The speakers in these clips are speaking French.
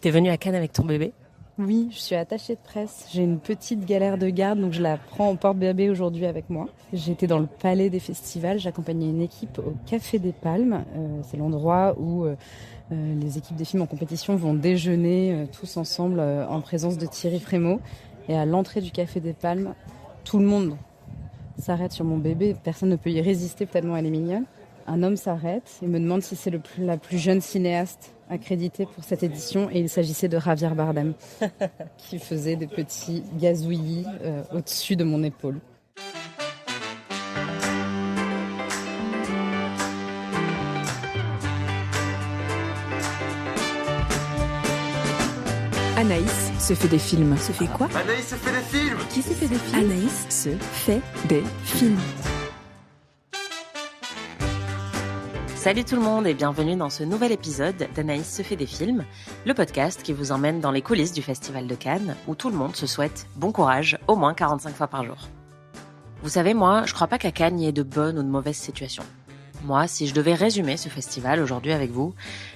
T'es venue à Cannes avec ton bébé ? Oui, je suis attachée de presse. J'ai une petite galère de garde, donc je la prends en porte-bébé aujourd'hui avec moi. J'étais dans le palais des festivals, j'accompagnais une équipe au Café des Palmes. C'est l'endroit où les équipes des films en compétition vont déjeuner tous ensemble en présence de Thierry Frémaux. Et à l'entrée du Café des Palmes, tout le monde s'arrête sur mon bébé. Personne ne peut y résister tellement elle est mignonne. Un homme s'arrête et me demande si c'est la plus jeune cinéaste accréditée pour cette édition. Et il s'agissait de Javier Bardem, qui faisait des petits gazouillis au-dessus de mon épaule. Anaïs se fait des films. Se fait quoi ? Anaïs se fait des films. Qui se fait des films ? Anaïs se fait des films. Salut tout le monde et bienvenue dans ce nouvel épisode d'Anaïs se fait des films, le podcast qui vous emmène dans les coulisses du Festival de Cannes où tout le monde se souhaite bon courage au moins 45 fois par jour. Vous savez, moi, je crois pas qu'à Cannes il y ait de bonnes ou de mauvaises situations. Moi, si je devais résumer ce festival aujourd'hui avec vous,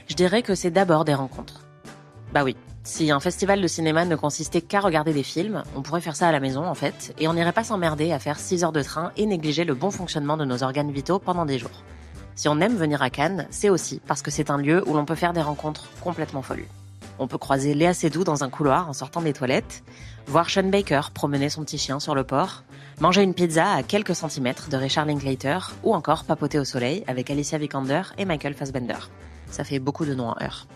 je dirais que c'est d'abord des rencontres. Bah oui, si un festival de cinéma ne consistait qu'à regarder des films, on pourrait faire ça à la maison en fait, et on n'irait pas s'emmerder à faire 6 heures de train et négliger le bon fonctionnement de nos organes vitaux pendant des jours. Si on aime venir à Cannes, c'est aussi parce que c'est un lieu où l'on peut faire des rencontres complètement folles. On peut croiser Léa Seydoux dans un couloir en sortant des toilettes, voir Sean Baker promener son petit chien sur le port, manger une pizza à quelques centimètres de Richard Linklater ou encore papoter au soleil avec Alicia Vikander et Michael Fassbender. Ça fait beaucoup de noms en heure.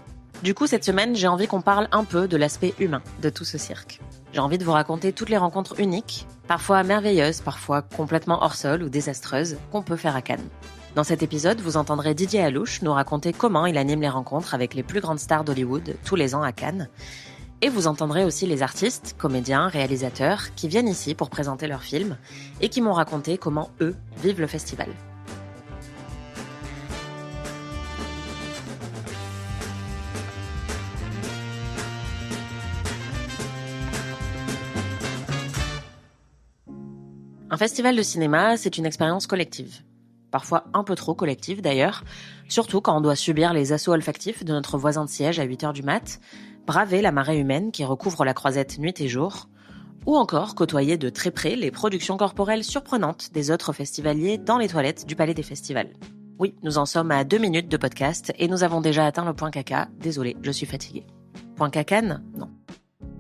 Du coup, cette semaine, j'ai envie qu'on parle un peu de l'aspect humain de tout ce cirque. J'ai envie de vous raconter toutes les rencontres uniques, parfois merveilleuses, parfois complètement hors sol ou désastreuses, qu'on peut faire à Cannes. Dans cet épisode, vous entendrez Didier Halouche nous raconter comment il anime les rencontres avec les plus grandes stars d'Hollywood tous les ans à Cannes. Et vous entendrez aussi les artistes, comédiens, réalisateurs qui viennent ici pour présenter leurs films et qui m'ont raconté comment eux vivent le festival. Un festival de cinéma, c'est une expérience collective. Parfois un peu trop collective d'ailleurs, surtout quand on doit subir les assauts olfactifs de notre voisin de siège à 8h du mat', braver la marée humaine qui recouvre la croisette nuit et jour, ou encore côtoyer de très près les productions corporelles surprenantes des autres festivaliers dans les toilettes du Palais des Festivals. Oui, nous en sommes à 2 minutes de podcast et nous avons déjà atteint le point caca. Désolée, je suis fatiguée. Point cacane ? Non.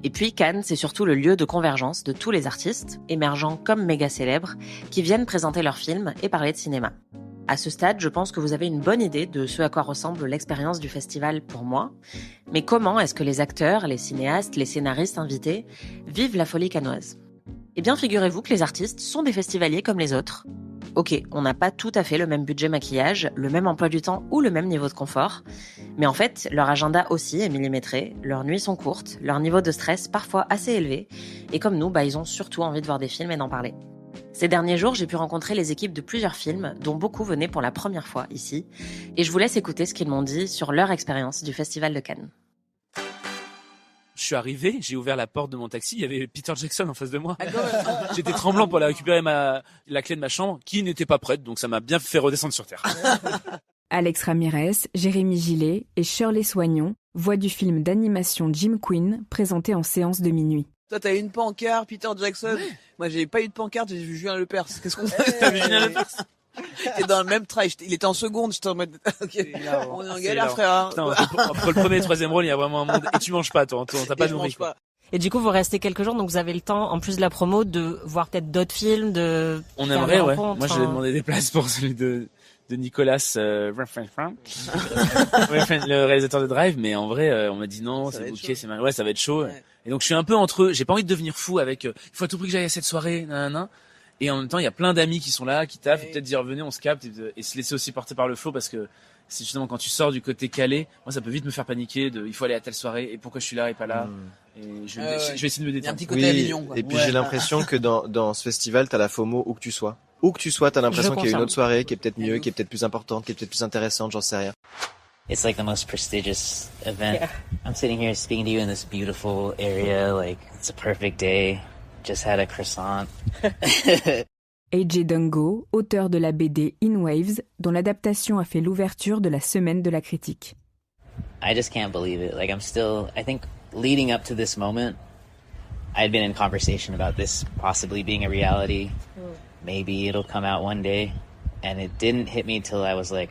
Et puis Cannes, c'est surtout le lieu de convergence de tous les artistes, émergents comme méga célèbres, qui viennent présenter leurs films et parler de cinéma. À ce stade, je pense que vous avez une bonne idée de ce à quoi ressemble l'expérience du festival pour moi. Mais comment est-ce que les acteurs, les cinéastes, les scénaristes invités vivent la folie cannoise ? Eh bien, figurez-vous que les artistes sont des festivaliers comme les autres. Ok, on n'a pas tout à fait le même budget maquillage, le même emploi du temps ou le même niveau de confort, mais en fait, leur agenda aussi est millimétré, leurs nuits sont courtes, leur niveau de stress parfois assez élevé, et comme nous, ils ont surtout envie de voir des films et d'en parler. Ces derniers jours, j'ai pu rencontrer les équipes de plusieurs films, dont beaucoup venaient pour la première fois ici, et je vous laisse écouter ce qu'ils m'ont dit sur leur expérience du Festival de Cannes. Je suis arrivé, j'ai ouvert la porte de mon taxi, il y avait Peter Jackson en face de moi. J'étais tremblant pour aller récupérer la clé de ma chambre, qui n'était pas prête, donc ça m'a bien fait redescendre sur terre. Alex Ramirez, Jérémy Gillet et Shirley Soignon, voix du film d'animation Jim Queen, présenté en séance de minuit. Toi, t'as eu une pancarte, Peter Jackson. Ouais. Moi, j'ai pas eu de pancarte, j'ai vu Julien Lepers. Qu'est-ce qu'on fait? T'as vu Julien Lepers? T'es dans le même trail. Il était en seconde, j'étais en mode, okay. On est en galère, frère. Putain, entre le premier et le troisième rôle, il y a vraiment un monde. Et tu manges pas, toi, t'as pas nourri. Et du coup, vous restez quelques jours, donc vous avez le temps, en plus de la promo, de voir peut-être d'autres films, de on aimerait, ouais. Moi, j'avais demandé des places pour celui de Nicolas, le réalisateur de Drive, mais en vrai, on m'a dit non, c'est booké, c'est mal. Ouais, ça va être chaud. Ouais. Et donc, je suis un peu entre eux. J'ai pas envie de devenir fou avec, il faut à tout prix que j'aille à cette soirée, nanana. Et en même temps, il y a plein d'amis qui sont là, qui taffent, et peut-être dire venez, on se capte, et se laisser aussi porter par le flow, parce que c'est justement quand tu sors du côté calé, moi ça peut vite me faire paniquer il faut aller à telle soirée, et pourquoi je suis là et pas là. Et je vais essayer de me détendre. Il y a un petit côté Avignon, quoi. Et puis j'ai l'impression que dans ce festival, t'as la FOMO où que tu sois. Où que tu sois, t'as l'impression qu'il y a une autre soirée qui est peut-être mieux, qui est peut-être plus importante, qui est peut-être plus intéressante, j'en sais rien. It's like the most prestigious event. Yeah. I'm sitting here speaking to you in this beautiful area, like it's a perfect day. Just had a croissant. A.J. Dungo, auteur de la BD In Waves, dont l'adaptation a fait l'ouverture de la Semaine de la critique. I just can't believe it. Like, I think leading up to this moment, I'd been in conversation about this possibly being a reality. Maybe it'll come out one day. And it didn't hit me till I was like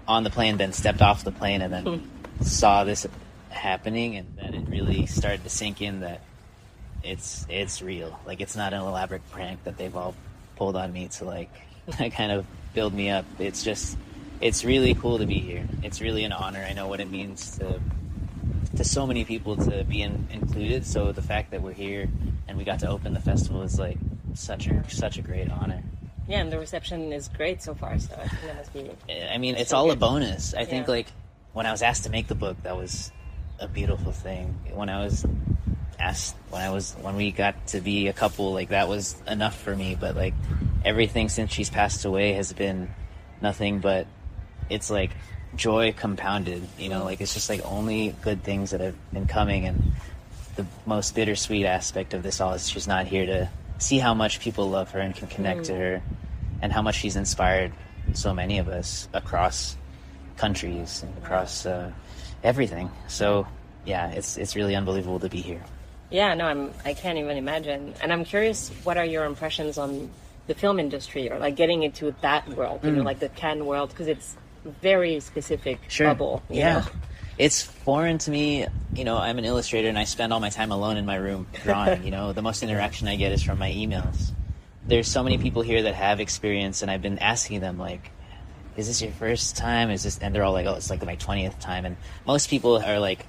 on the plane, then stepped off the plane and then saw this happening. And then it really started to sink in that it's real. Like, it's not an elaborate prank that they've all pulled on me to like kind of build me up. It's really cool to be here. It's really an honor. I know what it means to so many people to be included. So the fact that we're here and we got to open the festival is like such a great honor. Yeah, and the reception is great so far. So I think that must be. I mean, it's all good. A bonus. I think like when I was asked to make the book, that was a beautiful thing. When we got to be a couple, like that was enough for me. But like everything since she's passed away has been nothing but it's like joy compounded, you know, like it's just like only good things that have been coming. And the most bittersweet aspect of this all is she's not here to see how much people love her and can connect to her and how much she's inspired so many of us across countries and across everything. So yeah, it's really unbelievable to be here. Yeah, no, I can't even imagine. And I'm curious, what are your impressions on the film industry or like getting into that world, you know, like the Cannes world, because it's very specific bubble. You know? It's foreign to me. You know, I'm an illustrator and I spend all my time alone in my room drawing. You know, the most interaction I get is from my emails. There's so many people here that have experience, and I've been asking them like, is this your first time? And they're all like, oh, it's like my 20th time. And most people are like,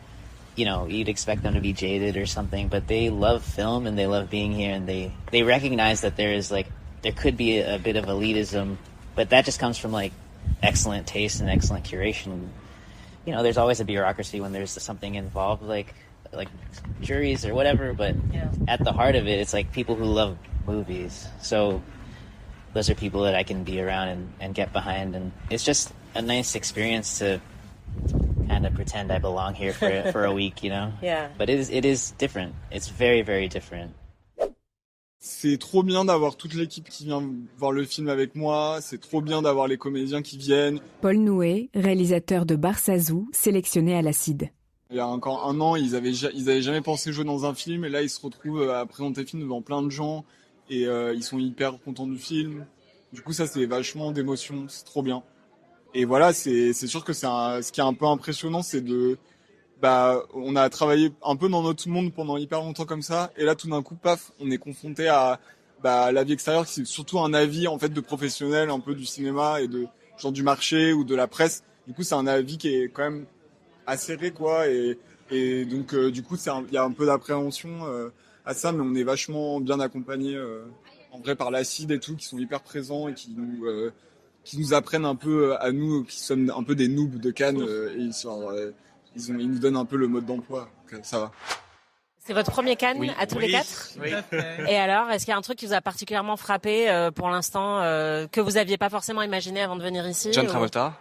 you know, you'd expect them to be jaded or something, but they love film and they love being here, and they recognize that there could be a bit of elitism, but that just comes from like excellent taste and excellent curation. You know, there's always a bureaucracy when there's something involved, like juries or whatever, but at the heart of it, it's like people who love movies. So those are people that I can be around and get behind, and it's just a nice experience to kind of pretend I belong here for a week, you know? Yeah. But it is different. It's very, very different. C'est trop bien d'avoir toute l'équipe qui vient voir le film avec moi, c'est trop bien d'avoir les comédiens qui viennent. Paul Nouet, réalisateur de Barsazou, sélectionné à l'Acide. Il y a encore un an, ils avaient jamais pensé jouer dans un film, et là ils se retrouvent à présenter le film devant plein de gens, et ils sont hyper contents du film. Du coup ça c'est vachement d'émotion, c'est trop bien. Et voilà, c'est sûr que ce qui est un peu impressionnant, c'est on a travaillé un peu dans notre monde pendant hyper longtemps comme ça, et là tout d'un coup, paf, on est confronté à la vie extérieure, qui c'est surtout un avis en fait de professionnels un peu du cinéma et de genre du marché ou de la presse. Du coup, c'est un avis qui est quand même acéré, quoi, et donc du coup, il y a un peu d'appréhension à ça, mais on est vachement bien accompagnés en vrai par l'Acide et tout, qui sont hyper présents et qui nous apprennent un peu à nous qui sommes un peu des noobs de Cannes, et ils nous donnent un peu le mode d'emploi, donc ça va. C'est votre premier Cannes à tous les quatre ? Oui. Et alors, est-ce qu'il y a un truc qui vous a particulièrement frappé pour l'instant, que vous aviez pas forcément imaginé avant de venir ici ? John Travolta.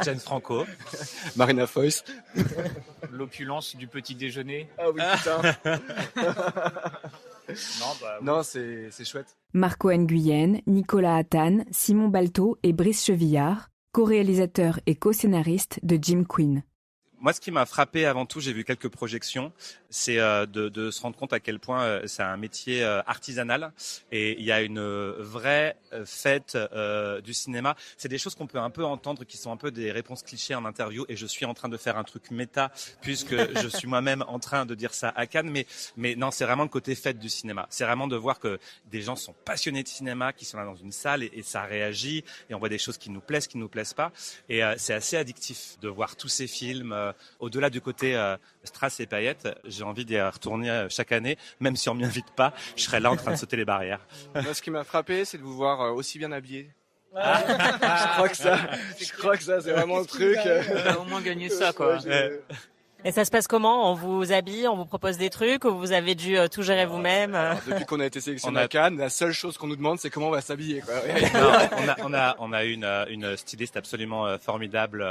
Jane Franco. Marina Foïs. L'opulence du petit déjeuner. Ah oui, putain. Non, c'est chouette. Marco Nguyen, Nicolas Attane, Simon Balteau et Brice Chevillard, co-réalisateurs et co-scénaristes de Jim Quinn. Moi, ce qui m'a frappé avant tout, j'ai vu quelques projections, c'est de se rendre compte à quel point c'est un métier artisanal, et il y a une vraie fête du cinéma. C'est des choses qu'on peut un peu entendre, qui sont un peu des réponses clichés en interview, et je suis en train de faire un truc méta puisque je suis moi-même en train de dire ça à Cannes, mais non, c'est vraiment le côté fête du cinéma. C'est vraiment de voir que des gens sont passionnés de cinéma, qui sont là dans une salle, et ça réagit, et on voit des choses qui nous plaisent pas, et c'est assez addictif de voir tous ces films. Au-delà du côté strass et paillettes, j'ai envie d'y retourner chaque année, même si on m'y invite pas, je serai là en train de sauter les barrières. Moi, ce qui m'a frappé, c'est de vous voir aussi bien habillé. Je crois que ça, c'est vraiment le truc. On a au moins gagné ça, quoi. Et ça se passe comment ? On vous habille, on vous propose des trucs ou vous avez dû tout gérer vous-même ? Alors, depuis qu'on a été sélectionné à Cannes, la seule chose qu'on nous demande, c'est comment on va s'habiller, quoi. Non, on a une styliste absolument formidable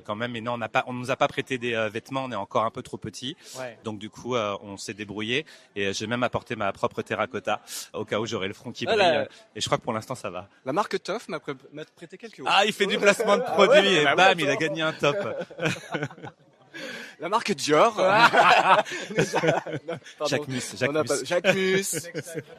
quand même. Mais non, on nous a pas prêté des vêtements. On est encore un peu trop petits. Ouais. Donc du coup, on s'est débrouillé. Et j'ai même apporté ma propre terracotta au cas où j'aurais le front qui brille. Et je crois que pour l'instant, ça va. La marque Toff m'a prêté quelques euros. Ah, il fait du placement de produits et bam, il a gagné un top. La marque Dior. Jacques Mus.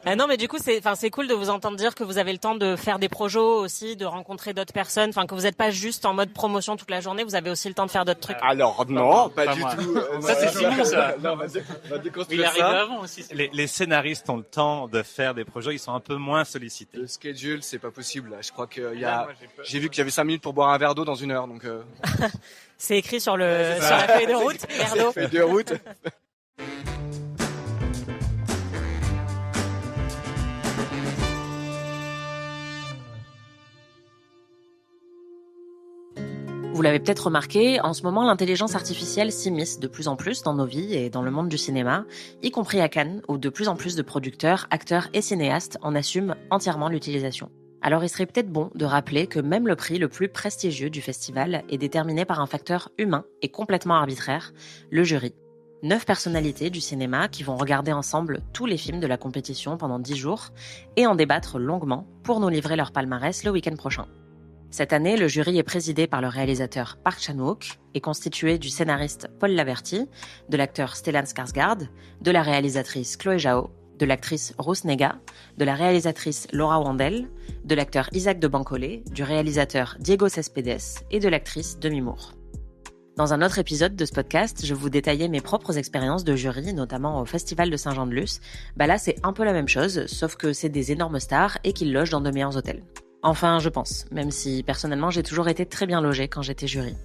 Ah non, mais du coup, c'est cool de vous entendre dire que vous avez le temps de faire des projets aussi, de rencontrer d'autres personnes, enfin que vous n'êtes pas juste en mode promotion toute la journée, vous avez aussi le temps de faire d'autres trucs. Alors non, pas du tout. Ça c'est Simon, ça. Non, va déconstruire il arrive ça. avant aussi. Les scénaristes ont le temps de faire des projets, ils sont un peu moins sollicités. Le schedule, c'est pas possible. Là. Je crois qu'il y a. J'ai vu qu'il y avait 5 minutes pour boire un verre d'eau dans 1 heure, donc. C'est écrit sur la feuille de route, verre d'eau. Feuille de route. Vous l'avez peut-être remarqué, en ce moment, l'intelligence artificielle s'immisce de plus en plus dans nos vies et dans le monde du cinéma, y compris à Cannes, où de plus en plus de producteurs, acteurs et cinéastes en assument entièrement l'utilisation. Alors il serait peut-être bon de rappeler que même le prix le plus prestigieux du festival est déterminé par un facteur humain et complètement arbitraire, le jury. 9 personnalités du cinéma qui vont regarder ensemble tous les films de la compétition pendant 10 jours et en débattre longuement pour nous livrer leur palmarès le week-end prochain. Cette année, le jury est présidé par le réalisateur Park Chan-wook et constitué du scénariste Paul Laverty, de l'acteur Stellan Skarsgård, de la réalisatrice Chloé Zhao, de l'actrice Ruth Negga, de la réalisatrice Laura Wandel, de l'acteur Isaac de Bancolé, du réalisateur Diego Cespedes et de l'actrice Demi Moore. Dans un autre épisode de ce podcast, je vous détaillais mes propres expériences de jury, notamment au Festival de Saint-Jean-de-Luz. Là, c'est un peu la même chose, sauf que c'est des énormes stars et qu'ils logent dans de meilleurs hôtels. Enfin, je pense, même si personnellement j'ai toujours été très bien logée quand j'étais jury.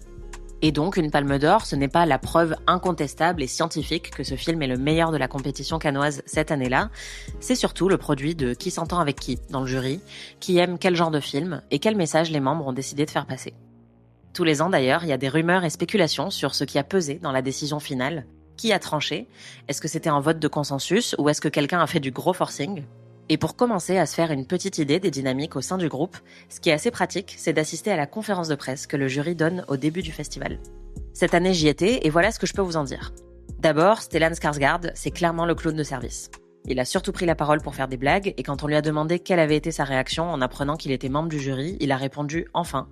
Et donc, une Palme d'Or, ce n'est pas la preuve incontestable et scientifique que ce film est le meilleur de la compétition cannoise cette année-là. C'est surtout le produit de qui s'entend avec qui dans le jury, qui aime quel genre de film et quel message les membres ont décidé de faire passer. Tous les ans d'ailleurs, il y a des rumeurs et spéculations sur ce qui a pesé dans la décision finale. Qui a tranché ? Est-ce que c'était un vote de consensus ou est-ce que quelqu'un a fait du gros forcing ? Et pour commencer à se faire une petite idée des dynamiques au sein du groupe, ce qui est assez pratique, c'est d'assister à la conférence de presse que le jury donne au début du festival. Cette année, j'y étais et voilà ce que je peux vous en dire. D'abord, Stellan Skarsgård, c'est clairement le clown de service. Il a surtout pris la parole pour faire des blagues et quand on lui a demandé quelle avait été sa réaction en apprenant qu'il était membre du jury, il a répondu « enfin ».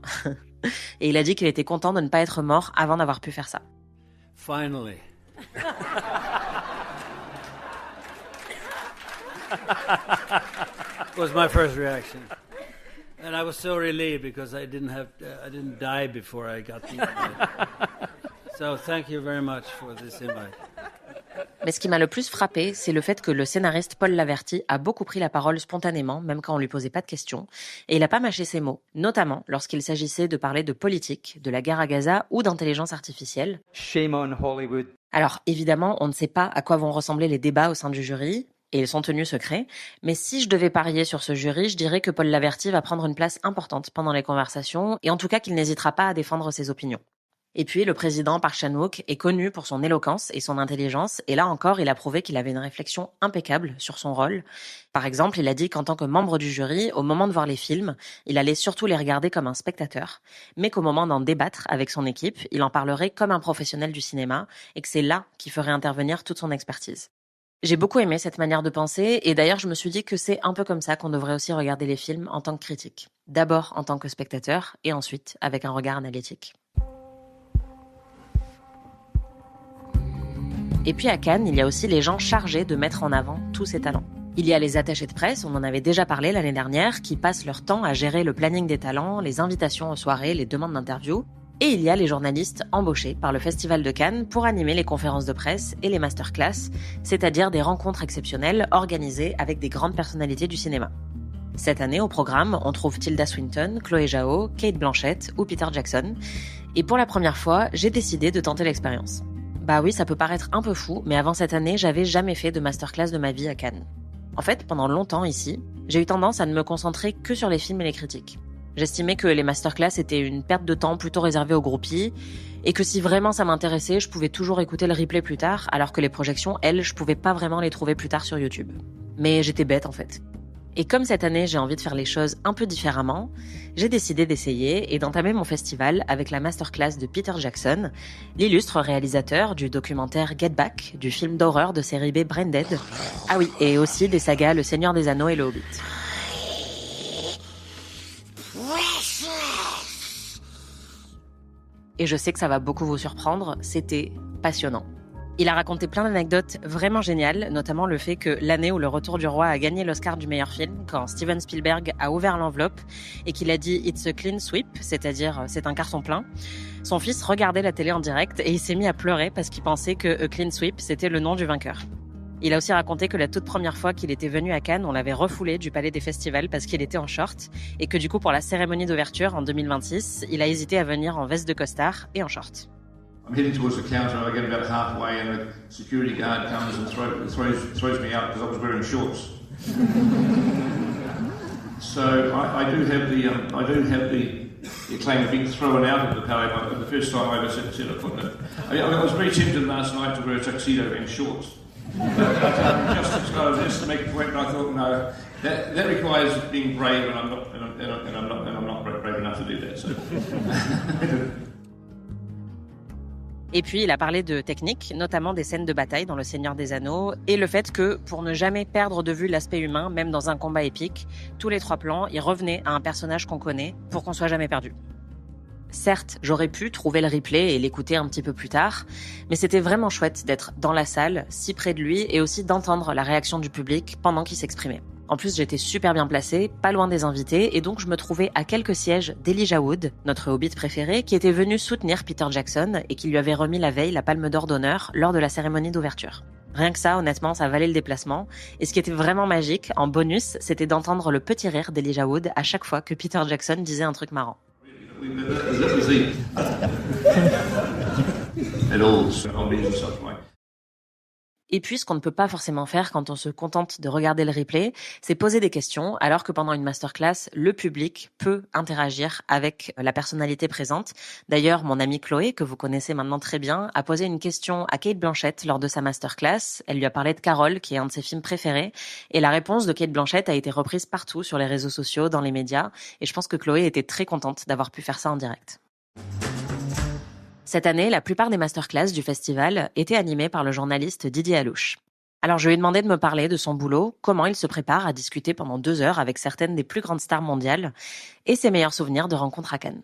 Et il a dit qu'il était content de ne pas être mort avant d'avoir pu faire ça. Finally. Was my first reaction, and I was so relieved because I didn't die before I got the invite. So thank you very much for this invite. Mais ce qui m'a le plus frappé, c'est le fait que le scénariste Paul Laverty a beaucoup pris la parole spontanément, même quand on lui posait pas de questions, et il a pas mâché ses mots, notamment lorsqu'il s'agissait de parler de politique, de la guerre à Gaza ou d'intelligence artificielle. Shame on Hollywood. Alors évidemment, on ne sait pas à quoi vont ressembler les débats au sein du jury, et ils sont tenus secrets, mais si je devais parier sur ce jury, je dirais que Paul Laverty va prendre une place importante pendant les conversations, et en tout cas qu'il n'hésitera pas à défendre ses opinions. Et puis, le président Park Chan-wook est connu pour son éloquence et son intelligence, et là encore, il a prouvé qu'il avait une réflexion impeccable sur son rôle. Par exemple, il a dit qu'en tant que membre du jury, au moment de voir les films, il allait surtout les regarder comme un spectateur, mais qu'au moment d'en débattre avec son équipe, il en parlerait comme un professionnel du cinéma, et que c'est là qu'il ferait intervenir toute son expertise. J'ai beaucoup aimé cette manière de penser, et d'ailleurs je me suis dit que c'est un peu comme ça qu'on devrait aussi regarder les films en tant que critique. D'abord en tant que spectateur, et ensuite avec un regard analytique. Et puis à Cannes, il y a aussi les gens chargés de mettre en avant tous ces talents. Il y a les attachés de presse, on en avait déjà parlé l'année dernière, qui passent leur temps à gérer le planning des talents, les invitations aux soirées, les demandes d'interviews. Et il y a les journalistes embauchés par le Festival de Cannes pour animer les conférences de presse et les masterclass, c'est-à-dire des rencontres exceptionnelles organisées avec des grandes personnalités du cinéma. Cette année, au programme, on trouve Tilda Swinton, Chloé Zhao, Cate Blanchett ou Peter Jackson. Et pour la première fois, j'ai décidé de tenter l'expérience. Bah oui, ça peut paraître un peu fou, mais avant cette année, j'avais jamais fait de masterclass de ma vie à Cannes. En fait, pendant longtemps ici, j'ai eu tendance à ne me concentrer que sur les films et les critiques. J'estimais que les masterclass étaient une perte de temps plutôt réservée aux groupies et que si vraiment ça m'intéressait, je pouvais toujours écouter le replay plus tard, alors que les projections, elles, je pouvais pas vraiment les trouver plus tard sur YouTube. Mais j'étais bête en fait. Et comme cette année, j'ai envie de faire les choses un peu différemment, j'ai décidé d'essayer et d'entamer mon festival avec la masterclass de Peter Jackson, l'illustre réalisateur du documentaire Get Back, du film d'horreur de série B Branded. Ah oui, et aussi des sagas Le Seigneur des Anneaux et Le Hobbit. Et je sais que ça va beaucoup vous surprendre, c'était passionnant. Il a raconté plein d'anecdotes vraiment géniales, notamment le fait que l'année où Le Retour du Roi a gagné l'Oscar du meilleur film, quand Steven Spielberg a ouvert l'enveloppe et qu'il a dit « It's a clean sweep », c'est-à-dire « c'est un carton plein », son fils regardait la télé en direct et il s'est mis à pleurer parce qu'il pensait que « a clean sweep », c'était le nom du vainqueur. Il a aussi raconté que la toute première fois qu'il était venu à Cannes, on l'avait refoulé du palais des festivals parce qu'il était en short et que du coup pour la cérémonie d'ouverture en 2026, il a hésité à venir en veste de costard et en short. I'm heading towards the counter, I get about halfway and the security guard comes and throws me out because I was wearing shorts. So I do have the claim of being thrown out of the palais. The first time I ever set a foot in it. I was very tempted last night to wear a tuxedo and shorts. Just to make a point, and I thought, no, that requires being brave, and I'm not brave enough to do that. So. Et puis, il a parlé de technique, notamment des scènes de bataille dans Le Seigneur des Anneaux, et le fait que, pour ne jamais perdre de vue l'aspect humain, même dans un combat épique, tous les 3 plans, il revenait à un personnage qu'on connaît, pour qu'on soit jamais perdu. Certes, j'aurais pu trouver le replay et l'écouter un petit peu plus tard, mais c'était vraiment chouette d'être dans la salle, si près de lui, et aussi d'entendre la réaction du public pendant qu'il s'exprimait. En plus, j'étais super bien placée, pas loin des invités, et donc je me trouvais à quelques sièges d'Elijah Wood, notre Hobbit préféré, qui était venu soutenir Peter Jackson et qui lui avait remis la veille la Palme d'Or d'honneur lors de la cérémonie d'ouverture. Rien que ça, honnêtement, ça valait le déplacement. Et ce qui était vraiment magique, en bonus, c'était d'entendre le petit rire d'Elijah Wood à chaque fois que Peter Jackson disait un truc marrant. Et puis, ce qu'on ne peut pas forcément faire quand on se contente de regarder le replay, c'est poser des questions, alors que pendant une masterclass, le public peut interagir avec la personnalité présente. D'ailleurs, mon amie Chloé, que vous connaissez maintenant très bien, a posé une question à Cate Blanchett lors de sa masterclass. Elle lui a parlé de Carole, qui est un de ses films préférés, et la réponse de Cate Blanchett a été reprise partout sur les réseaux sociaux, dans les médias, et je pense que Chloé était très contente d'avoir pu faire ça en direct. Cette année, la plupart des masterclass du festival étaient animées par le journaliste Didier Alouche. Alors je lui ai demandé de me parler de son boulot, comment il se prépare à discuter pendant 2 heures avec certaines des plus grandes stars mondiales et ses meilleurs souvenirs de rencontres à Cannes.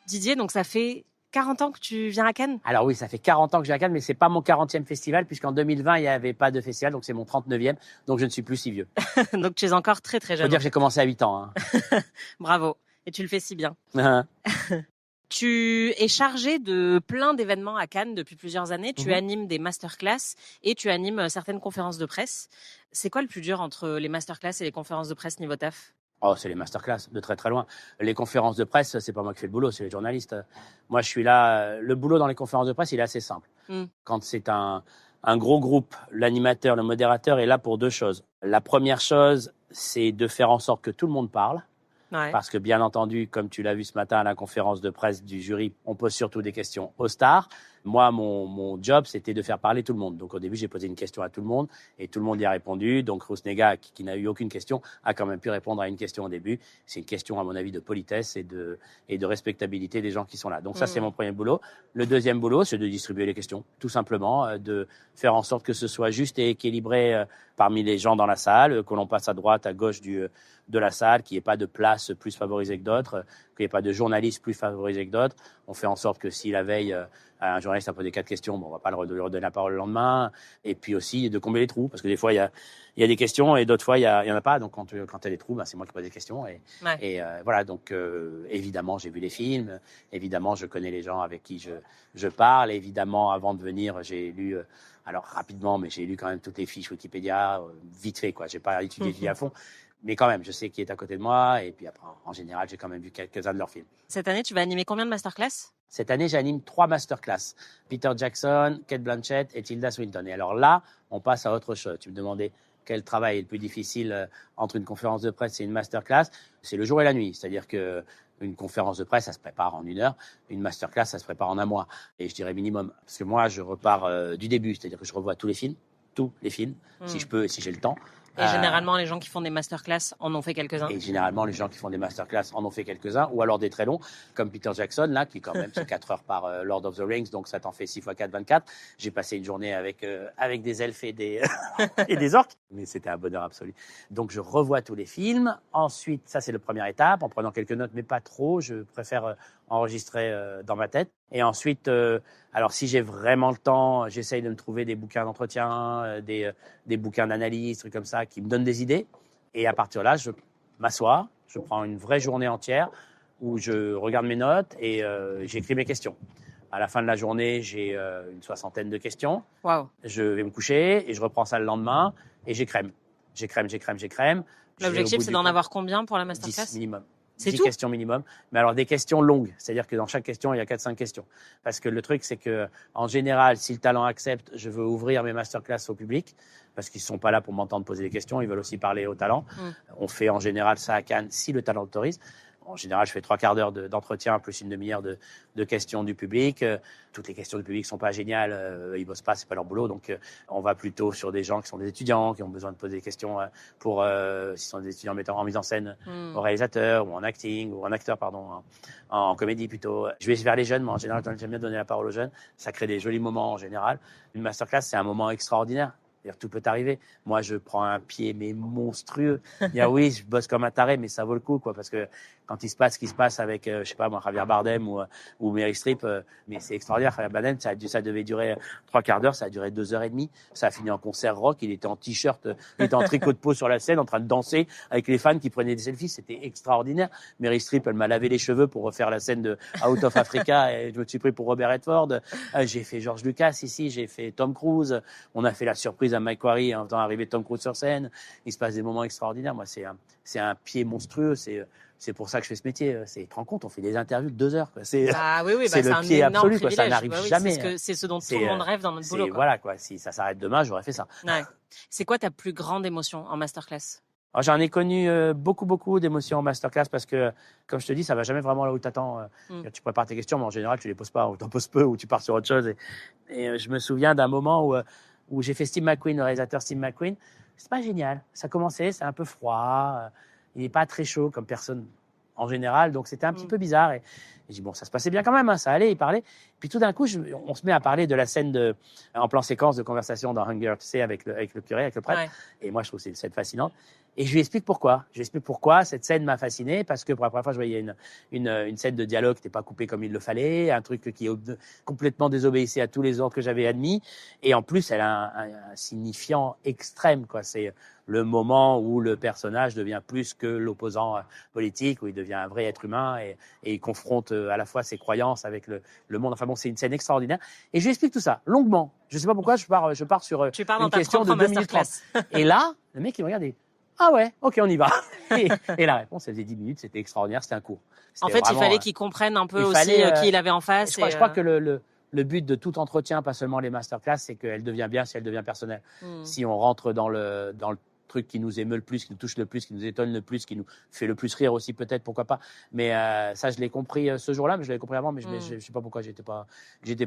Didier, donc ça fait 40 ans que tu viens à Cannes ? Alors oui, ça fait 40 ans que je viens à Cannes, mais c'est pas mon 40e festival, puisqu'en 2020, il n'y avait pas de festival, donc c'est mon 39e, donc je ne suis plus si vieux. Donc tu es encore très très jeune. Faut dire que j'ai commencé à 8 ans. Hein. Bravo, et tu le fais si bien. Tu es chargé de plein d'événements à Cannes depuis plusieurs années. Tu animes des masterclass et tu animes certaines conférences de presse. C'est quoi le plus dur entre les masterclass et les conférences de presse niveau taf ? Oh, c'est les masterclass, de très très loin. Les conférences de presse, c'est pas moi qui fais le boulot, c'est les journalistes. Moi, je suis là. Le boulot dans les conférences de presse, il est assez simple. Quand c'est un gros groupe, l'animateur, le modérateur est là pour 2 choses. La première chose, c'est de faire en sorte que tout le monde parle. Ouais. Parce que, bien entendu, comme tu l'as vu ce matin à la conférence de presse du jury, on pose surtout des questions aux stars. Moi, mon job, c'était de faire parler tout le monde. Donc, au début, j'ai posé une question à tout le monde et tout le monde y a répondu. Donc, Rousnega, qui n'a eu aucune question, a quand même pu répondre à une question au début. C'est une question, à mon avis, de politesse et de respectabilité des gens qui sont là. Donc, ça, c'est mon premier boulot. Le deuxième boulot, c'est de distribuer les questions, tout simplement, de faire en sorte que ce soit juste et équilibré parmi les gens dans la salle, que l'on passe à droite, à gauche de la salle, qu'il n'y ait pas de place plus favorisée que d'autres, qu'il n'y ait pas de journalistes plus favorisés que d'autres. On fait en sorte que si la veille, un journaliste a posé 4 questions, bon, on ne va pas lui redonner la parole le lendemain. Et puis aussi de combler les trous, parce que des fois, il y a des questions et d'autres fois, il y en a pas. Donc, quand il y a des trous, c'est moi qui pose des questions. Et voilà, donc évidemment, j'ai vu les films. Évidemment, je connais les gens avec qui je parle. Évidemment, avant de venir, j'ai lu... alors, rapidement, mais j'ai lu quand même toutes les fiches Wikipédia, vite fait, quoi. J'ai pas étudié à fond. Mais quand même, je sais qui est à côté de moi. Et puis après, en général, j'ai quand même vu quelques-uns de leurs films. Cette année, tu vas animer combien de masterclass ? Cette année, j'anime 3 masterclass. Peter Jackson, Cate Blanchett et Tilda Swinton. Et alors là, on passe à autre chose. Tu me demandais quel travail est le plus difficile entre une conférence de presse et une masterclass? C'est le jour et la nuit. C'est-à-dire que une conférence de presse, ça se prépare en 1 heure. Une masterclass, ça se prépare en 1 mois. Et je dirais minimum. Parce que moi, je repars du début. C'est-à-dire que je revois tous les films, si je peux, si j'ai le temps. Et généralement, les gens qui font des masterclass en ont fait quelques-uns. Et généralement, les gens qui font des masterclass en ont fait quelques-uns, ou alors des très longs, comme Peter Jackson, là, qui quand même c'est 4 heures par Lord of the Rings, donc ça t'en fait 6 x 4, 24. J'ai passé une journée avec des elfes et des et des orques, mais c'était un bonheur absolu. Donc je revois tous les films. Ensuite, ça c'est la première étape, en prenant quelques notes, mais pas trop. Je préfère enregistrer dans ma tête. Et ensuite, alors si j'ai vraiment le temps, j'essaye de me trouver des bouquins d'entretien, des bouquins d'analyse, trucs comme ça, qui me donnent des idées. Et à partir de là, je m'assois, je prends une vraie journée entière où je regarde mes notes et j'écris mes questions. À la fin de la journée, j'ai une 60aine de questions. Wow. Je vais me coucher et je reprends ça le lendemain et j'écrème. L'objectif, c'est d'en avoir combien pour la masterclass? 10 minimum. C'est 10 tout questions minimum, mais alors des questions longues, c'est-à-dire que dans chaque question, il y a 4-5 questions. Parce que le truc, c'est que en général, si le talent accepte, je veux ouvrir mes masterclass au public, parce qu'ils ne sont pas là pour m'entendre poser des questions, ils veulent aussi parler au talent. On fait en général ça à Cannes, si le talent l'autorise. En général, je fais 3/4 d'heure d'entretien plus une demi-heure de questions du public. Toutes les questions du public sont pas géniales, ils bossent pas, c'est pas leur boulot. Donc, on va plutôt sur des gens qui sont des étudiants, qui ont besoin de poser des questions pour, s'ils sont des étudiants en mise en scène, au réalisateur ou en acting ou en acteur, pardon, en comédie plutôt. Je vais vers les jeunes, moi en général, j'aime bien donner la parole aux jeunes. Ça crée des jolis moments en général. Une masterclass, c'est un moment extraordinaire. C'est-à-dire, tout peut arriver. Moi, je prends un pied, mais monstrueux. Oui, je bosse comme un taré, mais ça vaut le coup, quoi, parce que quand il se passe ce qui se passe avec, je sais pas, moi, Javier Bardem ou Meryl Streep, mais c'est extraordinaire. Javier Bardem, ça devait durer 3/4 d'heure, ça a duré 2h30. Ça a fini en concert rock. Il était en t-shirt, il était en tricot de peau sur la scène, en train de danser avec les fans qui prenaient des selfies. C'était extraordinaire. Meryl Streep, elle m'a lavé les cheveux pour refaire la scène de Out of Africa et je me suis pris pour Robert Redford. J'ai fait George Lucas ici, j'ai fait Tom Cruise. On a fait la surprise à Mike Quarry en faisant arriver Tom Cruise sur scène. Il se passe des moments extraordinaires. Moi, c'est un pied monstrueux. C'est pour ça que je fais ce métier. Tu te rends compte, on fait des interviews de 2 heures. Quoi. C'est le pied absolu. Quoi. Ça n'arrive jamais. C'est ce dont tout le monde rêve dans notre boulot. Quoi. Voilà, quoi. Si ça s'arrête demain, j'aurais fait ça. Ouais. C'est quoi ta plus grande émotion en masterclass? Alors, j'en ai connu beaucoup d'émotions en masterclass parce que, comme je te dis, ça va jamais vraiment là où t'attends. Tu prépares tes questions, mais en général, tu les poses pas, ou t'en poses peu, ou tu pars sur autre chose. Et je me souviens d'un moment où j'ai fait Steve McQueen, le réalisateur Steve McQueen. C'est pas génial. Ça commençait, c'est un peu froid. Il n'est pas très chaud comme personne en général, donc c'était un petit peu bizarre. Et je dis, bon, ça se passait bien quand même, hein, ça allait, il parlait. Puis tout d'un coup, on se met à parler de la scène en plan séquence de conversation dans Hunger, tu sais, avec le curé, avec le prêtre. Ouais. Et moi, je trouve que c'est une scène fascinante. Et je lui explique pourquoi. Cette scène m'a fasciné, parce que pour la première fois, je voyais une scène de dialogue qui n'était pas coupée comme il le fallait, un truc qui complètement désobéissait à tous les ordres que j'avais admis. Et en plus, elle a un signifiant extrême, quoi. C'est le moment où le personnage devient plus que l'opposant politique, où il devient un vrai être humain et il confronte à la fois ses croyances avec le monde. Enfin bon, c'est une scène extraordinaire. Et je lui explique tout ça, longuement. Je sais pas pourquoi, je pars sur une question de 2 minutes 30. Et là, le mec, il me regarde et ah ouais, ok, on y va. Et la réponse, elle faisait 10 minutes, c'était extraordinaire, c'était un cours. En fait, il fallait qu'il comprenne un peu aussi qui il avait en face. Je crois que le but de tout entretien, pas seulement les masterclass, c'est qu'elle devient bien si elle devient personnelle. Si on rentre dans le truc qui nous émeut le plus, qui nous touche le plus, qui nous étonne le plus, qui nous fait le plus rire aussi peut-être, pourquoi pas. Mais ça, je l'ai compris ce jour-là, mais je l'avais compris avant, mais je sais pas pourquoi j'étais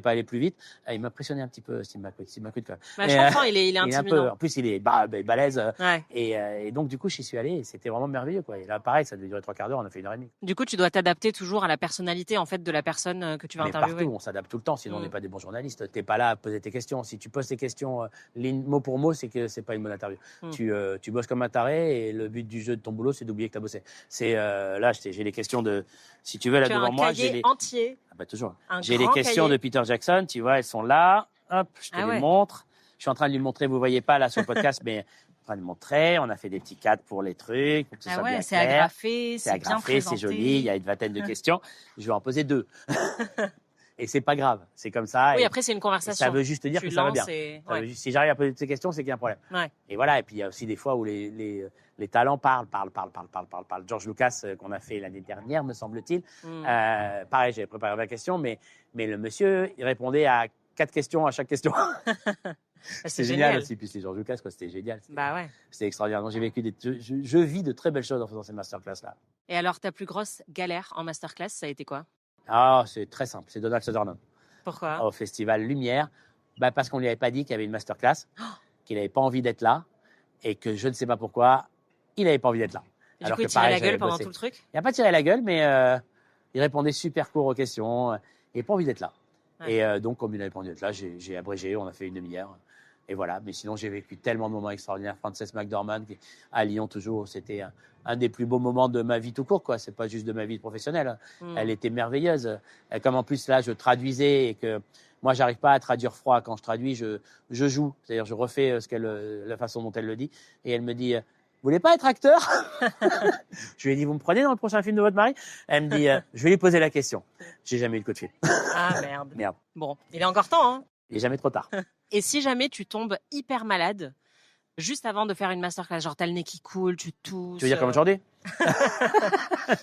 pas allé plus vite. Il m'impressionnait un petit peu, Steve McQueen quand même. Bah, je comprends, il est intimidant. En plus, il est balèze. Ouais. Et donc, du coup, j'y suis allé et c'était vraiment merveilleux, quoi. Et là, pareil, ça devait durer 3/4 d'heure, on a fait 1h30. Du coup, tu dois t'adapter toujours à la personnalité, en fait, de la personne que tu vas interviewer. Partout, on s'adapte tout le temps, sinon on n'est pas des bons journalistes. T'es pas là à poser tes questions. Si tu poses tes questions mot pour mot, c'est que c'est pas une bonne interview. Tu bosses comme un taré et le but du jeu de ton boulot, c'est d'oublier que tu as bossé. C'est là, j'ai les questions de, si tu veux, là devant moi, j'ai les entier. Ah bah toujours. J'ai les questions de Peter Jackson, tu vois, elles sont là. Hop, je te les montre. Je suis en train de lui montrer, vous voyez pas là sur le podcast, mais en train de lui montrer. On a fait des petits cadres pour les trucs, pour que ce soit bien c'est clair. Agrafé, c'est bien présenté. C'est joli. Il y a une vingtaine de questions. Je vais en poser 2. Et c'est pas grave, c'est comme ça. Oui, après c'est une conversation. Ça veut juste dire que ça va bien. Si j'arrive à poser ces questions, c'est qu'il y a un problème. Ouais. Et voilà. Et puis il y a aussi des fois où les talents parlent. George Lucas qu'on a fait l'année dernière, me semble-t-il. Pareil, j'avais préparé ma question, mais le monsieur, il répondait à 4 questions à chaque question. C'était génial aussi. Puis c'est Georges Lucas, quoi. C'était génial. Bah ouais. C'était extraordinaire. Donc j'ai vécu je vis de très belles choses en faisant ces masterclass-là. Et alors, ta plus grosse galère en masterclass, ça a été quoi? Ah, c'est très simple. C'est Donald Sutherland. Pourquoi? Au Festival Lumière. Parce qu'on lui avait pas dit qu'il y avait une masterclass, qu'il n'avait pas envie d'être là, et que je ne sais pas pourquoi, il n'avait pas envie d'être là. Et du coup, il tirait la gueule pendant tout le truc? Il n'a pas tiré la gueule, mais il répondait super court aux questions. Il n'avait pas envie d'être là. Ouais. Et donc, comme il n'avait pas envie d'être là, j'ai abrégé, on a fait une demi-heure. Et voilà. Mais sinon, j'ai vécu tellement de moments extraordinaires. Frances McDormand, à Lyon, toujours, c'était un des plus beaux moments de ma vie tout court, quoi. C'est pas juste de ma vie professionnelle. Elle était merveilleuse. Et comme en plus, là, je traduisais et que moi, j'arrive pas à traduire froid. Quand je traduis, je joue. C'est-à-dire, je refais la façon dont elle le dit. Et elle me dit, vous voulez pas être acteur? Je lui ai dit, vous me prenez dans le prochain film de votre mari? Elle me dit, je vais lui poser la question. J'ai jamais eu de coup de fil. Ah, merde. Merde. Bon, il est encore temps, hein? Il est jamais trop tard. Et si jamais tu tombes hyper malade, juste avant de faire une masterclass, genre t'as le nez qui coule, tu tousses... Tu veux dire comme aujourd'hui?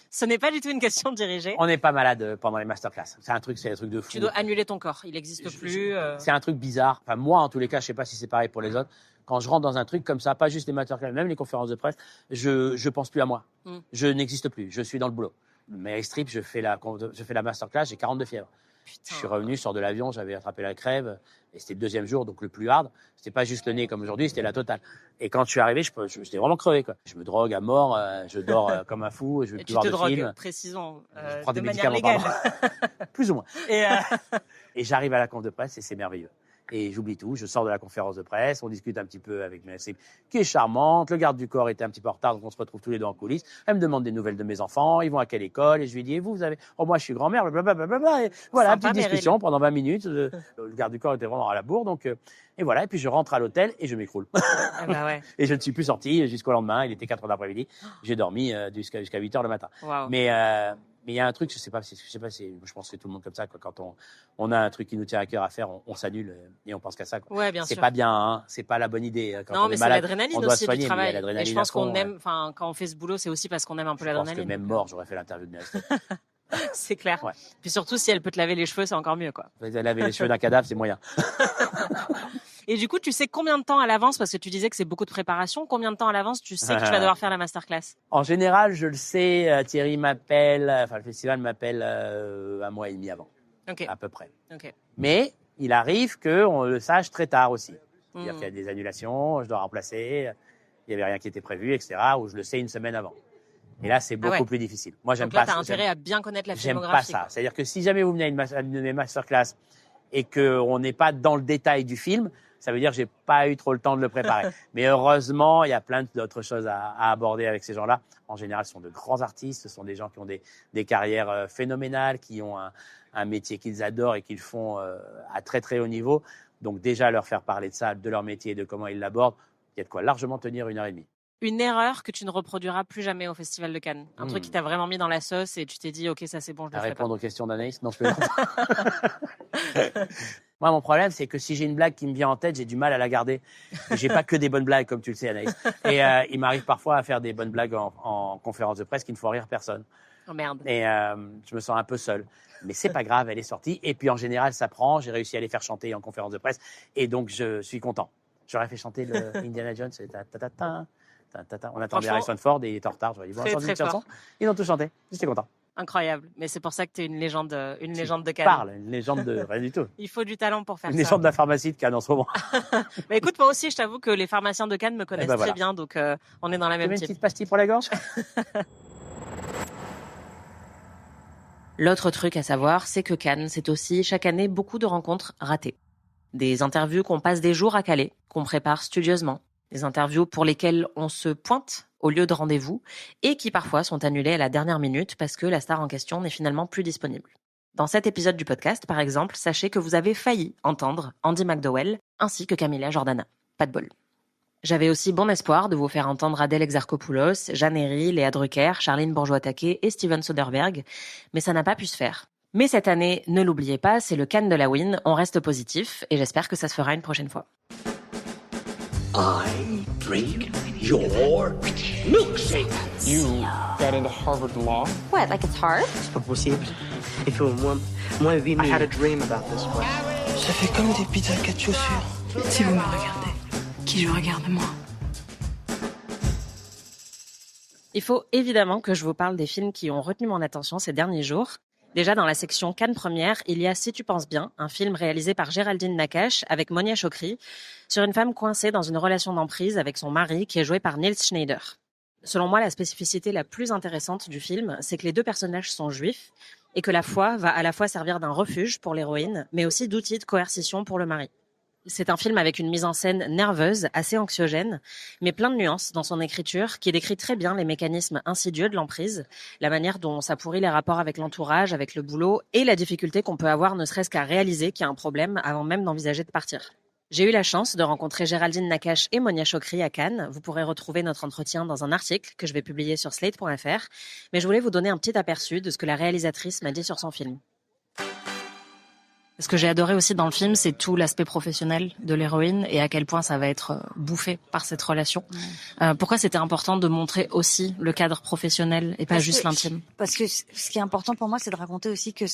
Ce n'est pas du tout une question dirigée. On n'est pas malade pendant les masterclass. C'est un truc de fou. Tu dois annuler ton corps. Il n'existe plus. C'est un truc bizarre. Enfin, moi, en tous les cas, je sais pas si c'est pareil pour les autres. Quand je rentre dans un truc comme ça, pas juste les masterclass, même les conférences de presse, je pense plus à moi. Je n'existe plus. Je suis dans le boulot. Meryl Streep, je fais la masterclass, j'ai 42 fièvres. Putain. Je suis revenu, je sors de l'avion, j'avais attrapé la crève, et c'était le deuxième jour, donc le plus hard. C'était pas juste le nez comme aujourd'hui, c'était la totale. Et quand je suis arrivé, j'étais vraiment crevé, quoi. Je me drogue à mort, je dors comme un fou, je veux plus voir de film. Tu te drogues, précisons, je prends de des manière médicaments, légale. Plus ou moins. Et j'arrive à la conf de presse et c'est merveilleux. Et j'oublie tout, je sors de la conférence de presse, on discute un petit peu avec Meryl Streep, qui est charmante, le garde du corps était un petit peu en retard, donc on se retrouve tous les deux en coulisses. Elle me demande des nouvelles de mes enfants, ils vont à quelle école, et je lui dis, et vous avez... Oh, moi je suis grand-mère, blablabla. Et voilà, sympa, petite discussion pendant 20 minutes, le garde du corps était vraiment à la bourre, donc... Et voilà, et puis je rentre à l'hôtel et je m'écroule. Ah bah ouais. Et je ne suis plus sorti jusqu'au lendemain, il était 4h d'après-midi, j'ai dormi jusqu'à 8h le matin. Wow. Mais il y a un truc, je sais pas, je pense que tout le monde comme ça, quoi. Quand on a un truc qui nous tient à cœur à faire, on s'annule et on pense qu'à ça, quoi. Ouais, bien c'est sûr. pas bien, hein, c'est pas la bonne idée. Quand non, on mais est malade, c'est l'adrénaline on doit aussi soigner, du travail. mais il y a l'adrénaline et je pense à fond, qu'on aime, enfin, quand on fait ce boulot, c'est aussi parce qu'on aime un peu l'adrénaline. Je pense que même mort, j'aurais fait l'interview de Meryl Streep. C'est clair. Ouais. Puis surtout, si elle peut te laver les cheveux, c'est encore mieux, quoi. Laver les cheveux d'un cadavre, c'est moyen. Et du coup, tu sais combien de temps à l'avance, parce que tu disais que c'est beaucoup de préparation, combien de temps à l'avance tu sais que tu vas devoir faire la masterclass? En général, je le sais, Thierry m'appelle, enfin le festival m'appelle un mois et demi avant, à peu près. Okay. Mais il arrive qu'on le sache très tard aussi. C'est-à-dire qu'il y a des annulations, je dois remplacer, il n'y avait rien qui était prévu, etc., ou je le sais une semaine avant. Et là, c'est beaucoup plus difficile. Moi, j'aime pas ça. Donc là, tu as intérêt à bien connaître la filmographie. J'aime pas ça. C'est-à-dire que si jamais vous venez à une de mes masterclass et qu'on n'est pas dans le détail du film, ça veut dire que j'ai pas eu trop le temps de le préparer. Mais heureusement, il y a plein d'autres choses à aborder avec ces gens-là. En général, ce sont de grands artistes, ce sont des gens qui ont des carrières phénoménales, qui ont un métier qu'ils adorent et qu'ils font à très très haut niveau. Donc déjà, leur faire parler de ça, de leur métier et de comment ils l'abordent, il y a de quoi largement tenir 1h30. Une erreur que tu ne reproduiras plus jamais au Festival de Cannes. Un truc qui t'a vraiment mis dans la sauce et tu t'es dit, ok, ça c'est bon, je le ferai pas. Répondre aux questions d'Anaïs? Non, je peux pas. Moi, mon problème, c'est que si j'ai une blague qui me vient en tête, j'ai du mal à la garder. Et j'ai pas que des bonnes blagues, comme tu le sais, Anaïs. Et il m'arrive parfois à faire des bonnes blagues en conférence de presse qui ne font rire personne. Oh merde. Et je me sens un peu seul. Mais c'est pas grave, elle est sortie. Et puis en général, ça prend. J'ai réussi à les faire chanter en conférence de presse. Et donc, je suis content. J'aurais fait chanter le Indiana Jones. On attendait Harrison Ford et il est en retard. J'aurais dit, bon, on chante une chanson. Ils ont tout chanté. J'étais content. Incroyable. Mais c'est pour ça que tu es une légende de Cannes. Une légende de rien du tout. Il faut du talent pour faire ça. Une légende de la pharmacie de Cannes en ce moment. Mais écoute, moi aussi, je t'avoue que les pharmaciens de Cannes me connaissent très bien. Donc, on est dans la même team. Une petite pastille pour la gorge? L'autre truc à savoir, c'est que Cannes, c'est aussi chaque année beaucoup de rencontres ratées. Des interviews qu'on passe des jours à caler, qu'on prépare studieusement. Des interviews pour lesquelles on se pointe au lieu de rendez-vous et qui parfois sont annulées à la dernière minute parce que la star en question n'est finalement plus disponible. Dans cet épisode du podcast, par exemple, sachez que vous avez failli entendre Andie MacDowell ainsi que Camilla Jordana. Pas de bol. J'avais aussi bon espoir de vous faire entendre Adèle Exarchopoulos, Jeanne Herry, Léa Drucker, Charline Bourgeois-Taquet et Steven Soderbergh, mais ça n'a pas pu se faire. Mais cette année, ne l'oubliez pas, c'est le Cannes de la Win, on reste positif et j'espère que ça se fera une prochaine fois. I drink your milkshake. You got into Harvard Law? What, like it's hard? C'est pas possible. Il faut au moins vivre. I had a dream about this one. Ça fait comme des pizzas 4 chaussures. Si vous me regardez, qui je regarde moi? Il faut évidemment que je vous parle des films qui ont retenu mon attention ces derniers jours. Déjà, dans la section Cannes Première, il y a Si tu penses bien, un film réalisé par Géraldine Nakache avec Monia Chokri, sur une femme coincée dans une relation d'emprise avec son mari qui est joué par Nils Schneider. Selon moi, la spécificité la plus intéressante du film, c'est que les deux personnages sont juifs et que la foi va à la fois servir d'un refuge pour l'héroïne, mais aussi d'outil de coercition pour le mari. C'est un film avec une mise en scène nerveuse, assez anxiogène, mais plein de nuances dans son écriture qui décrit très bien les mécanismes insidieux de l'emprise, la manière dont ça pourrit les rapports avec l'entourage, avec le boulot et la difficulté qu'on peut avoir ne serait-ce qu'à réaliser qu'il y a un problème avant même d'envisager de partir. J'ai eu la chance de rencontrer Géraldine Nakache et Monia Chokri à Cannes. Vous pourrez retrouver notre entretien dans un article que je vais publier sur slate.fr, mais je voulais vous donner un petit aperçu de ce que la réalisatrice m'a dit sur son film. Ce que j'ai adoré aussi dans le film, c'est tout l'aspect professionnel de l'héroïne et à quel point ça va être bouffé par cette relation. Pourquoi c'était important de montrer aussi le cadre professionnel et pas juste l'intime? Parce que ce qui est important pour moi, c'est de raconter aussi que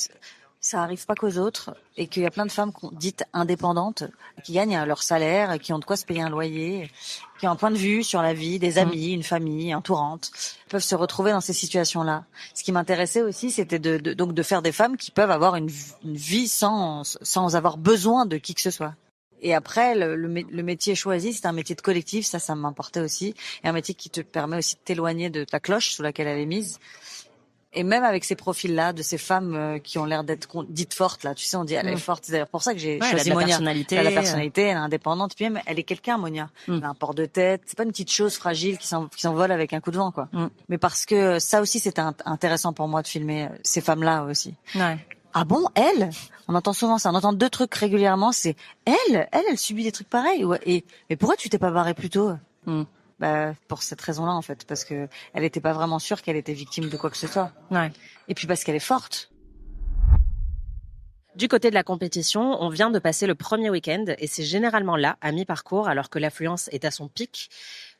ça arrive pas qu'aux autres et qu'il y a plein de femmes dites indépendantes qui gagnent leur salaire, qui ont de quoi se payer un loyer, qui ont un point de vue sur la vie, des amis, une famille entourante, peuvent se retrouver dans ces situations-là. Ce qui m'intéressait aussi, c'était donc de faire des femmes qui peuvent avoir une vie sans avoir besoin de qui que ce soit. Et après, le métier choisi, c'est un métier de collectif, ça m'importait aussi, et un métier qui te permet aussi de t'éloigner de la cloche sous laquelle elle est mise. Et même avec ces profils-là, de ces femmes qui ont l'air d'être dites fortes, là, tu sais, on dit elle est forte. C'est d'ailleurs pour ça que j'ai choisi Monia. Elle a la personnalité, elle est indépendante, puis même elle est quelqu'un, Monia. Elle a un port de tête. C'est pas une petite chose fragile qui s'envole avec un coup de vent, quoi. Mais parce que ça aussi, c'était intéressant pour moi de filmer ces femmes-là aussi. Ouais. Ah bon, elle? On entend souvent ça. On entend deux trucs régulièrement. C'est elle subit des trucs pareils. Ouais. Mais pourquoi tu t'es pas barrée plus tôt? Pour cette raison-là, en fait, parce que elle était pas vraiment sûre qu'elle était victime de quoi que ce soit. Ouais. Et puis parce qu'elle est forte. Du côté de la compétition, on vient de passer le premier week-end et c'est généralement là, à mi-parcours, alors que l'affluence est à son pic,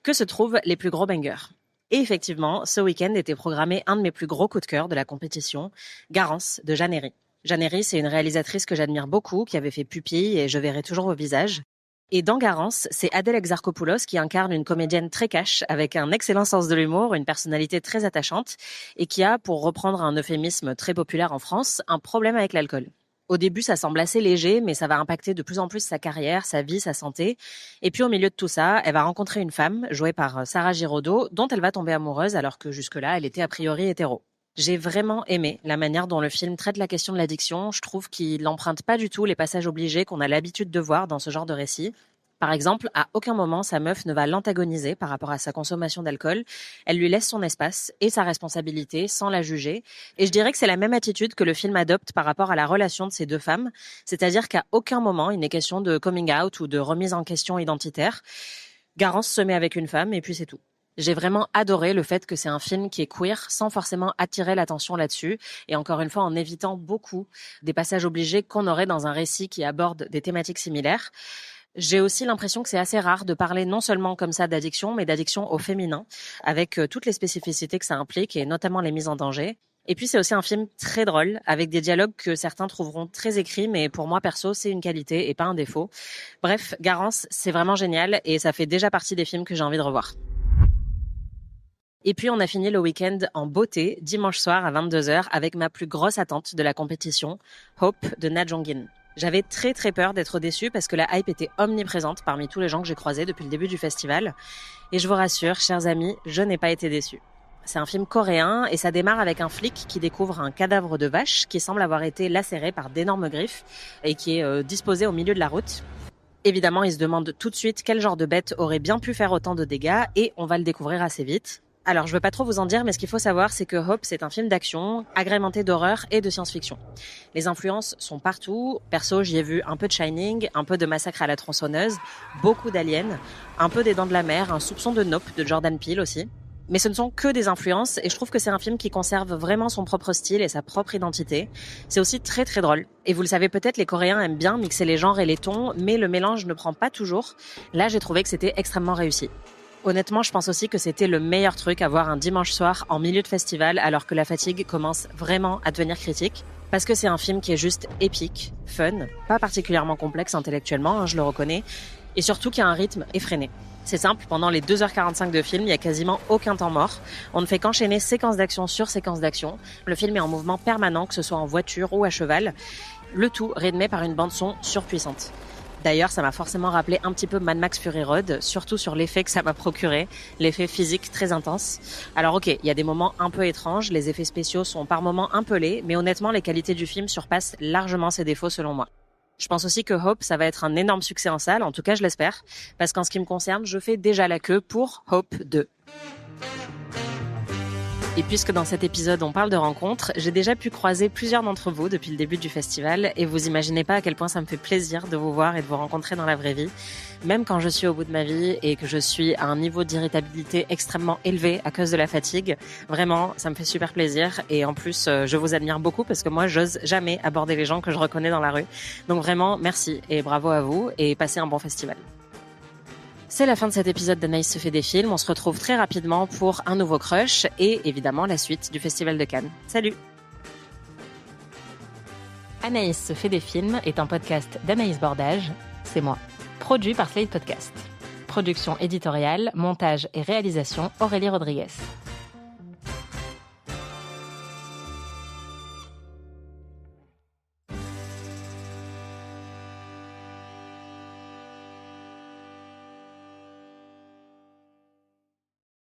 que se trouvent les plus gros bangers. Et effectivement, ce week-end était programmé un de mes plus gros coups de cœur de la compétition, Garance de Jeanne Herry. Jeanne Herry, c'est une réalisatrice que j'admire beaucoup, qui avait fait Pupille et Je verrai toujours vos visages. Et dans Garance, c'est Adèle Exarchopoulos qui incarne une comédienne très cash, avec un excellent sens de l'humour, une personnalité très attachante, et qui a, pour reprendre un euphémisme très populaire en France, un problème avec l'alcool. Au début, ça semble assez léger, mais ça va impacter de plus en plus sa carrière, sa vie, sa santé. Et puis au milieu de tout ça, elle va rencontrer une femme, jouée par Sarah Giraudot, dont elle va tomber amoureuse, alors que jusque-là, elle était a priori hétéro. J'ai vraiment aimé la manière dont le film traite la question de l'addiction. Je trouve qu'il n'emprunte pas du tout les passages obligés qu'on a l'habitude de voir dans ce genre de récit. Par exemple, à aucun moment, sa meuf ne va l'antagoniser par rapport à sa consommation d'alcool. Elle lui laisse son espace et sa responsabilité sans la juger. Et je dirais que c'est la même attitude que le film adopte par rapport à la relation de ces deux femmes. C'est-à-dire qu'à aucun moment, il n'est question de coming out ou de remise en question identitaire. Garance se met avec une femme et puis c'est tout. J'ai vraiment adoré le fait que c'est un film qui est queer sans forcément attirer l'attention là-dessus et encore une fois en évitant beaucoup des passages obligés qu'on aurait dans un récit qui aborde des thématiques similaires. J'ai aussi l'impression que c'est assez rare de parler non seulement comme ça d'addiction, mais d'addiction au féminin, avec toutes les spécificités que ça implique et notamment les mises en danger. Et puis c'est aussi un film très drôle, avec des dialogues que certains trouveront très écrits, mais pour moi perso, c'est une qualité et pas un défaut. Bref, Garance, c'est vraiment génial et ça fait déjà partie des films que j'ai envie de revoir. Et puis on a fini le week-end en beauté, dimanche soir à 22h, avec ma plus grosse attente de la compétition, Hope de Na Jong-in. J'avais très très peur d'être déçue parce que la hype était omniprésente parmi tous les gens que j'ai croisés depuis le début du festival. Et je vous rassure, chers amis, je n'ai pas été déçue. C'est un film coréen et ça démarre avec un flic qui découvre un cadavre de vache qui semble avoir été lacéré par d'énormes griffes et qui est disposé au milieu de la route. Évidemment, il se demande tout de suite quel genre de bête aurait bien pu faire autant de dégâts et on va le découvrir assez vite. Alors, je veux pas trop vous en dire, mais ce qu'il faut savoir, c'est que Hope, c'est un film d'action, agrémenté d'horreur et de science-fiction. Les influences sont partout. Perso, j'y ai vu un peu de Shining, un peu de Massacre à la tronçonneuse, beaucoup d'Aliens, un peu des Dents de la Mer, un soupçon de Nope de Jordan Peele aussi. Mais ce ne sont que des influences et je trouve que c'est un film qui conserve vraiment son propre style et sa propre identité. C'est aussi très très drôle. Et vous le savez peut-être, les Coréens aiment bien mixer les genres et les tons, mais le mélange ne prend pas toujours. Là, j'ai trouvé que c'était extrêmement réussi. Honnêtement, je pense aussi que c'était le meilleur truc à voir un dimanche soir en milieu de festival alors que la fatigue commence vraiment à devenir critique. Parce que c'est un film qui est juste épique, fun, pas particulièrement complexe intellectuellement, je le reconnais, et surtout qui a un rythme effréné. C'est simple, pendant les 2h45 de film, il y a quasiment aucun temps mort. On ne fait qu'enchaîner séquence d'action sur séquence d'action. Le film est en mouvement permanent, que ce soit en voiture ou à cheval. Le tout rythmé par une bande-son surpuissante. D'ailleurs, ça m'a forcément rappelé un petit peu Mad Max Fury Road, surtout sur l'effet que ça m'a procuré, l'effet physique très intense. Alors ok, il y a des moments un peu étranges, les effets spéciaux sont par moments un peu laids, mais honnêtement, les qualités du film surpassent largement ses défauts selon moi. Je pense aussi que Hope, ça va être un énorme succès en salle, en tout cas je l'espère, parce qu'en ce qui me concerne, je fais déjà la queue pour Hope 2. Et puisque dans cet épisode on parle de rencontres, j'ai déjà pu croiser plusieurs d'entre vous depuis le début du festival et vous imaginez pas à quel point ça me fait plaisir de vous voir et de vous rencontrer dans la vraie vie. Même quand je suis au bout de ma vie et que je suis à un niveau d'irritabilité extrêmement élevé à cause de la fatigue, vraiment ça me fait super plaisir et en plus je vous admire beaucoup parce que moi j'ose jamais aborder les gens que je reconnais dans la rue. Donc vraiment merci et bravo à vous et passez un bon festival. C'est la fin de cet épisode d'Anaïs se fait des films. On se retrouve très rapidement pour un nouveau crush et évidemment la suite du Festival de Cannes. Salut! Anaïs se fait des films est un podcast d'Anaïs Bordage, c'est moi, produit par Slate Podcast. Production éditoriale, montage et réalisation Aurélie Rodriguez.